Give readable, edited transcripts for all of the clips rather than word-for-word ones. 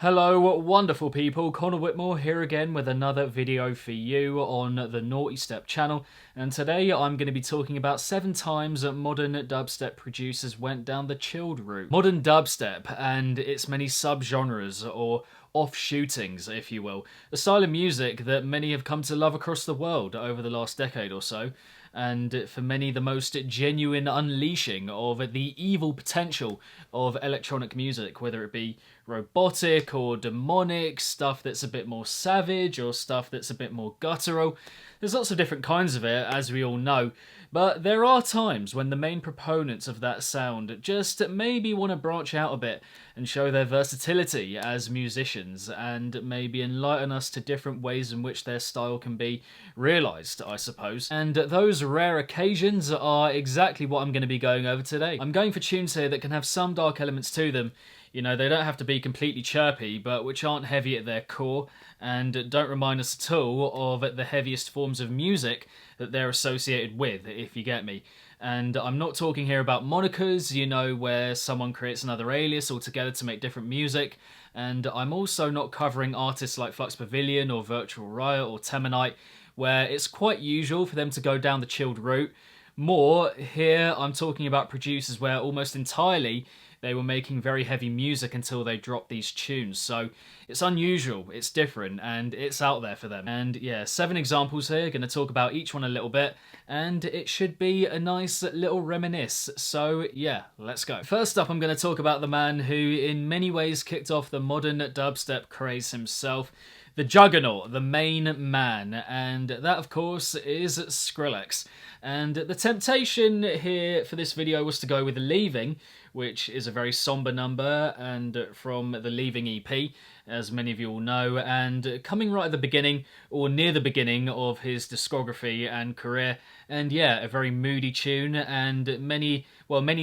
Hello wonderful people, Connor Whitmore here again with another video for you on the Nawtystep channel, and today I'm going to be talking about 7 times that modern dubstep producers went down the chilled route. Modern dubstep and its many subgenres or offshootings, if you will, a style of music that many have come to love across the world over the last decade or so, and for many the most genuine unleashing of the evil potential of electronic music, whether it be robotic or demonic, stuff that's a bit more savage or stuff that's a bit more guttural. There's lots of different kinds of it, as we all know, but there are times when the main proponents of that sound just maybe want to branch out a bit and show their versatility as musicians and maybe enlighten us to different ways in which their style can be realised, I suppose. And those rare occasions are exactly what I'm going to be going over today. I'm going for tunes here that can have some dark elements to them. You know, they don't have to be completely chirpy, but which aren't heavy at their core, and don't remind us at all of the heaviest forms of music that they're associated with, if you get me. And I'm not talking here about monikers, you know, where someone creates another alias altogether to make different music. And I'm also not covering artists like Flux Pavilion or Virtual Riot or Temanite, where it's quite usual for them to go down the chilled route. More, here I'm talking about producers where almost entirely they were making very heavy music until they dropped these tunes. So it's unusual, it's different, and it's out there for them. And yeah, 7 examples here, going to talk about each one a little bit, and it should be a nice little reminisce. So yeah, let's go. First up, I'm going to talk about the man who in many ways kicked off the modern dubstep craze himself, the juggernaut, the main man, and that of course is Skrillex. And the temptation here for this video was to go with Leaving, which is a very somber number, and from the Leaving EP, as many of you all know, and coming right at the beginning, or near the beginning of his discography and career, and yeah, a very moody tune, and many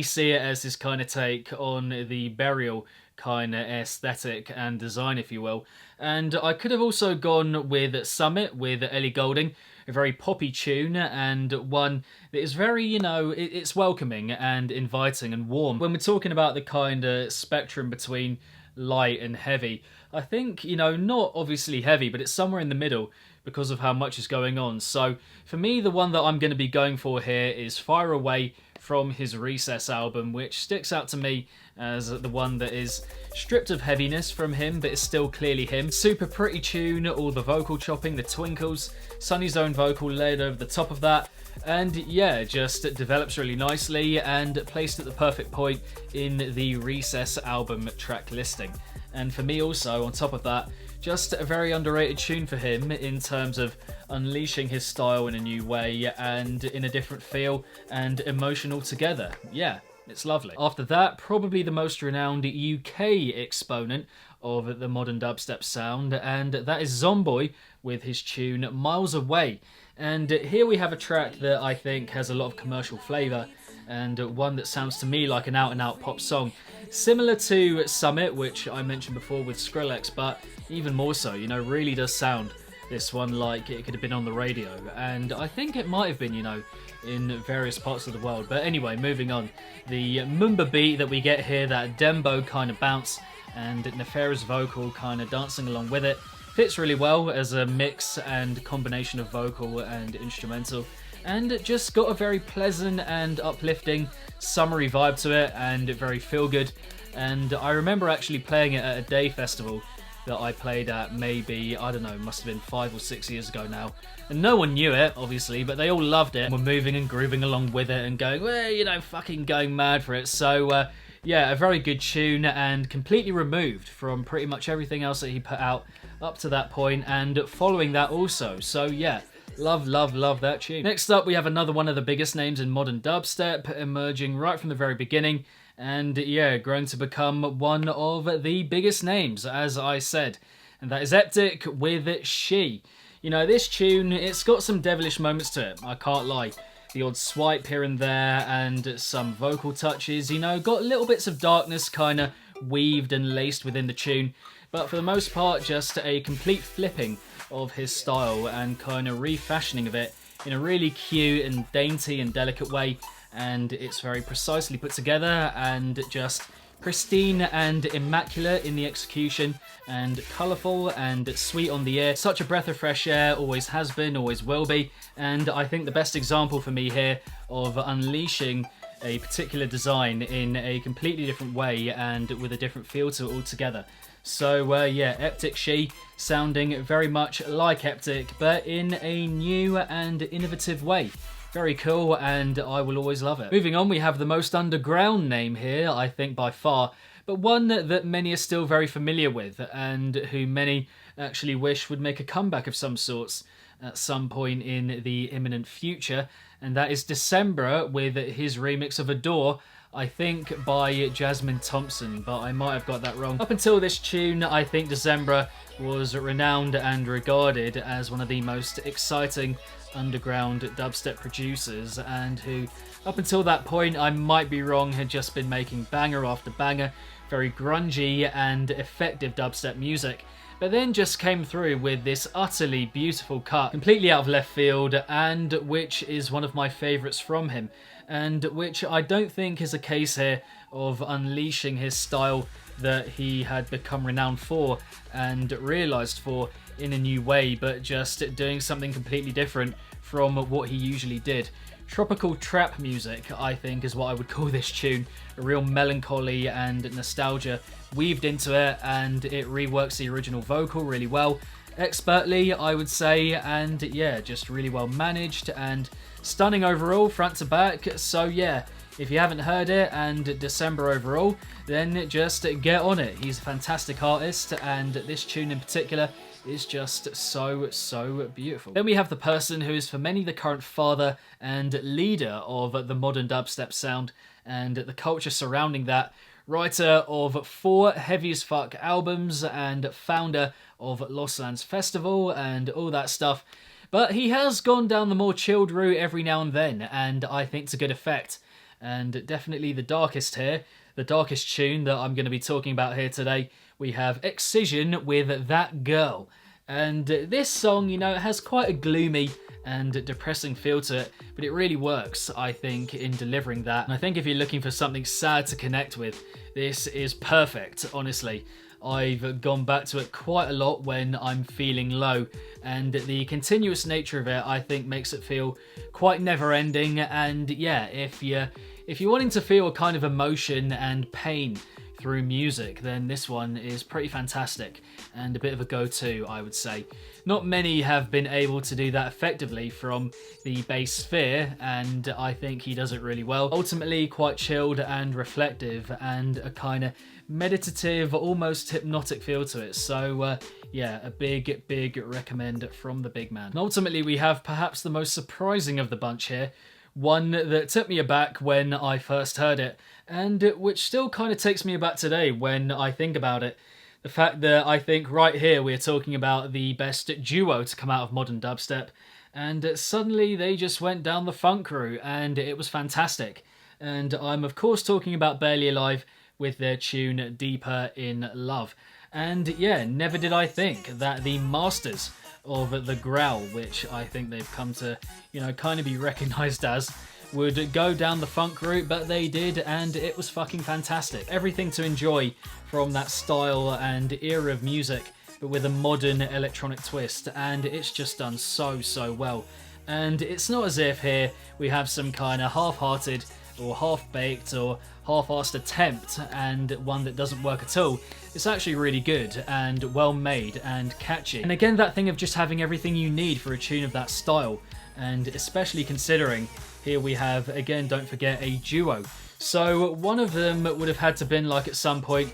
see it as his kind of take on the Burial kind of aesthetic and design, if you will. And I could have also gone with Summit with Ellie Goulding, a very poppy tune, and one that is very, you know, it's welcoming and inviting and warm. When we're talking about the kind of spectrum between light and heavy, I think, you know, not obviously heavy, but it's somewhere in the middle because of how much is going on. So for me, the one that I'm going to be going for here is Fire Away from his Recess album, which sticks out to me as the one that is stripped of heaviness from him, but is still clearly him. Super pretty tune, all the vocal chopping, the twinkles, Sonny's own vocal laid over the top of that, and yeah, just develops really nicely and placed at the perfect point in the Recess album track listing. And for me also, on top of that, just a very underrated tune for him in terms of unleashing his style in a new way and in a different feel and emotion altogether. Yeah, it's lovely. After that, probably the most renowned UK exponent of the modern dubstep sound, and that is Zomboy with his tune Miles Away. And here we have a track that I think has a lot of commercial flavour, and one that sounds to me like an out-and-out pop song. Similar to Summit, which I mentioned before with Skrillex, but even more so, you know, really does sound, this one, like it could have been on the radio. And I think it might have been, you know, in various parts of the world. But anyway, moving on. The Mumba beat that we get here, that Dembo kind of bounce, and Nefera's vocal kind of dancing along with it, fits really well as a mix and combination of vocal and instrumental. And just got a very pleasant and uplifting summery vibe to it, and very feel good. And I remember actually playing it at a day festival that I played at maybe, I don't know, must have been 5 or 6 years ago now. And no one knew it, obviously, but they all loved it and were moving and grooving along with it and going, well, you know, fucking going mad for it. So, yeah, a very good tune and completely removed from pretty much everything else that he put out up to that point and following that also. So, yeah. Love, love, love that tune. Next up, we have another one of the biggest names in modern dubstep, emerging right from the very beginning, and yeah, grown to become one of the biggest names, as I said. And that is Eptic with She. You know, this tune, it's got some devilish moments to it, I can't lie. The odd swipe here and there, and some vocal touches, you know, got little bits of darkness kind of weaved and laced within the tune, but for the most part, just a complete flipping of his style and kind of refashioning of it in a really cute and dainty and delicate way, and it's very precisely put together and just Pristine and immaculate in the execution, and colourful and sweet on the ear. Such a breath of fresh air, always has been, always will be, and I think the best example for me here of unleashing a particular design in a completely different way and with a different feel to it altogether. So yeah, Eptic She sounding very much like Eptic, but in a new and innovative way. Very cool, and I will always love it. Moving on, we have the most underground name here, I think by far, but one that many are still very familiar with, and who many actually wish would make a comeback of some sorts at some point in the imminent future, and that is December with his remix of Adore, I think by Jasmine Thompson, but I might have got that wrong. Up until this tune, I think December was renowned and regarded as one of the most exciting underground dubstep producers, and who, up until that point, I might be wrong, had just been making banger after banger, very grungy and effective dubstep music, but then just came through with this utterly beautiful cut, completely out of left field, and which is one of my favourites from him, and which I don't think is a case here of unleashing his style that he had become renowned for and realised for in a new way, but just doing something completely different from what he usually did. Tropical trap music, I think, is what I would call this tune. A real melancholy and nostalgia weaved into it, and it reworks the original vocal really well. Expertly, I would say, and yeah, just really well managed and stunning overall, front to back. So yeah, if you haven't heard it, and December overall, then just get on it. He's a fantastic artist, and this tune in particular is just so beautiful. Then we have the person who is for many the current father and leader of the modern dubstep sound and the culture surrounding that. Writer of 4 heavy as fuck albums and founder of Lost Lands Festival and all that stuff. But he has gone down the more chilled route every now and then, and I think to good effect. And definitely the darkest here, the darkest tune that I'm going to be talking about here today, we have Excision with That Girl. And this song, you know, it has quite a gloomy and depressing feel to it, but it really works, I think, in delivering that. And I think if you're looking for something sad to connect with, this is perfect, honestly. I've gone back to it quite a lot when I'm feeling low, and the continuous nature of it, I think, makes it feel quite never-ending. And yeah, if you're wanting to feel a kind of emotion and pain through music, then this one is pretty fantastic and a bit of a go-to, I would say. Not many have been able to do that effectively from the bass sphere, and I think he does it really well. Ultimately quite chilled and reflective, and a kind of meditative, almost hypnotic feel to it. So yeah, a big recommend from the big man. And ultimately we have perhaps the most surprising of the bunch here, one that took me aback when I first heard it, and which still kind of takes me aback today when I think about it. The fact that I think right here we're talking about the best duo to come out of modern dubstep, and suddenly they just went down the funk route, and it was fantastic. And I'm of course talking about Barely Alive with their tune Deeper in Love. And yeah, never did I think that the masters of the growl, which I think they've come to, you know, kind of be recognised as, would go down the funk route, but they did, and it was fucking fantastic. Everything to enjoy from that style and era of music, but with a modern electronic twist, and it's just done so well. And it's not as if here we have some kind of half-hearted or half-baked or half-assed attempt and one that doesn't work at all. It's actually really good and well made and catchy. And again, that thing of just having everything you need for a tune of that style, and especially considering here we have, again, don't forget, a duo. So one of them would have had to been like at some point,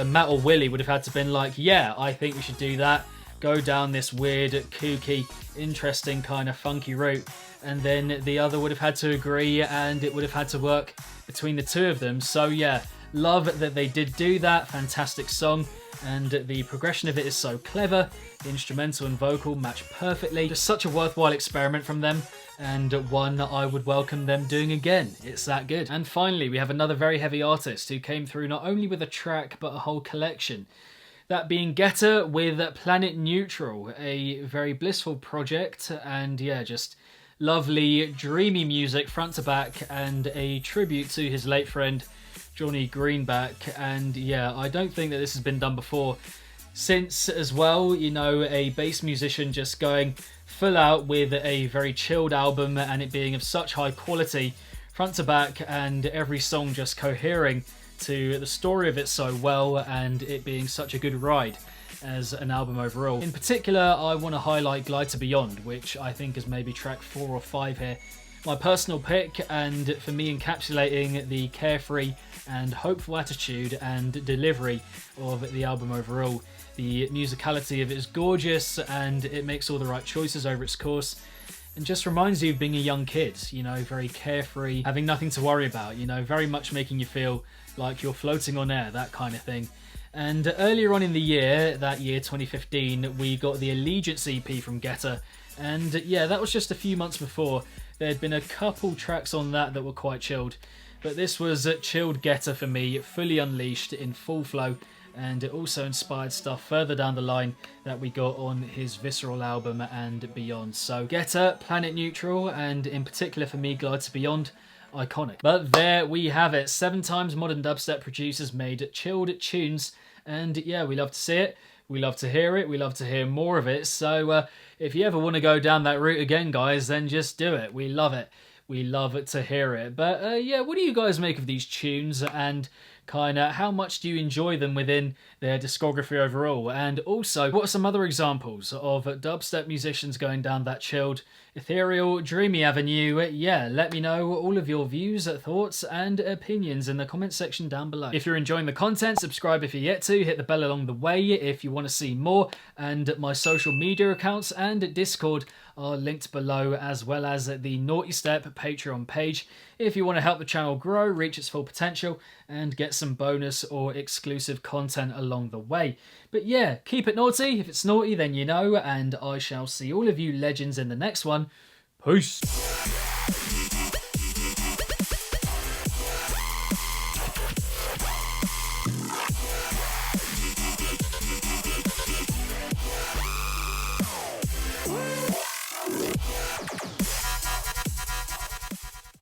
Matt or Willie would have had to been like, yeah, I think we should do that. Go down this weird, kooky, interesting kind of funky route. And then the other would have had to agree, and it would have had to work between the two of them. So yeah, love that they did do that. Fantastic song, and the progression of it is so clever. The instrumental and vocal match perfectly. Just such a worthwhile experiment from them, and one I would welcome them doing again. It's that good. And finally, we have another very heavy artist who came through not only with a track, but a whole collection. That being Geta with Planet Neutral, a very blissful project, and yeah, just lovely, dreamy music front to back, and a tribute to his late friend Johnny Greenback. And yeah, I don't think that this has been done before since, as well, you know, a bass musician just going full out with a very chilled album and it being of such high quality front to back, and every song just cohering to the story of it so well, and it being such a good ride as an album overall. In particular, I want to highlight Glide to Beyond, which I think is maybe track 4 or 5 here. My personal pick, and for me encapsulating the carefree and hopeful attitude and delivery of the album overall. The musicality of it is gorgeous, and it makes all the right choices over its course, and just reminds you of being a young kid, you know, very carefree, having nothing to worry about, you know, very much making you feel like you're floating on air, that kind of thing. And earlier on in the year, that year 2015, we got the Allegiance EP from Geta, and yeah, that was just a few months before. There had been a couple tracks on that that were quite chilled, but this was chilled Geta for me, fully unleashed in full flow, and it also inspired stuff further down the line that we got on his Visceral album and beyond. So Geta, Planet Neutral, and in particular for me, Glide to Beyond, iconic. But there we have it, 7 times modern dubstep producers made chilled tunes, and yeah, we love to see it, we love to hear it, we love to hear more of it. So if you ever want to go down that route again, guys, then just do it. We love it. We love to hear it. But yeah, what do you guys make of these tunes, and kind of how much do you enjoy them within their discography overall? And also, what are some other examples of dubstep musicians going down that chilled, ethereal, dreamy avenue? Yeah, let me know all of your views, thoughts, and opinions in the comment section down below. If you're enjoying the content, subscribe if you're yet to, hit the bell along the way if you want to see more, and my social media accounts and Discord are linked below, as well as the Nawtystep Patreon page if you want to help the channel grow, reach its full potential, and get some bonus or exclusive content along the way. But yeah, keep it naughty. If it's naughty, then you know, and I shall see all of you legends in the next one. Peace.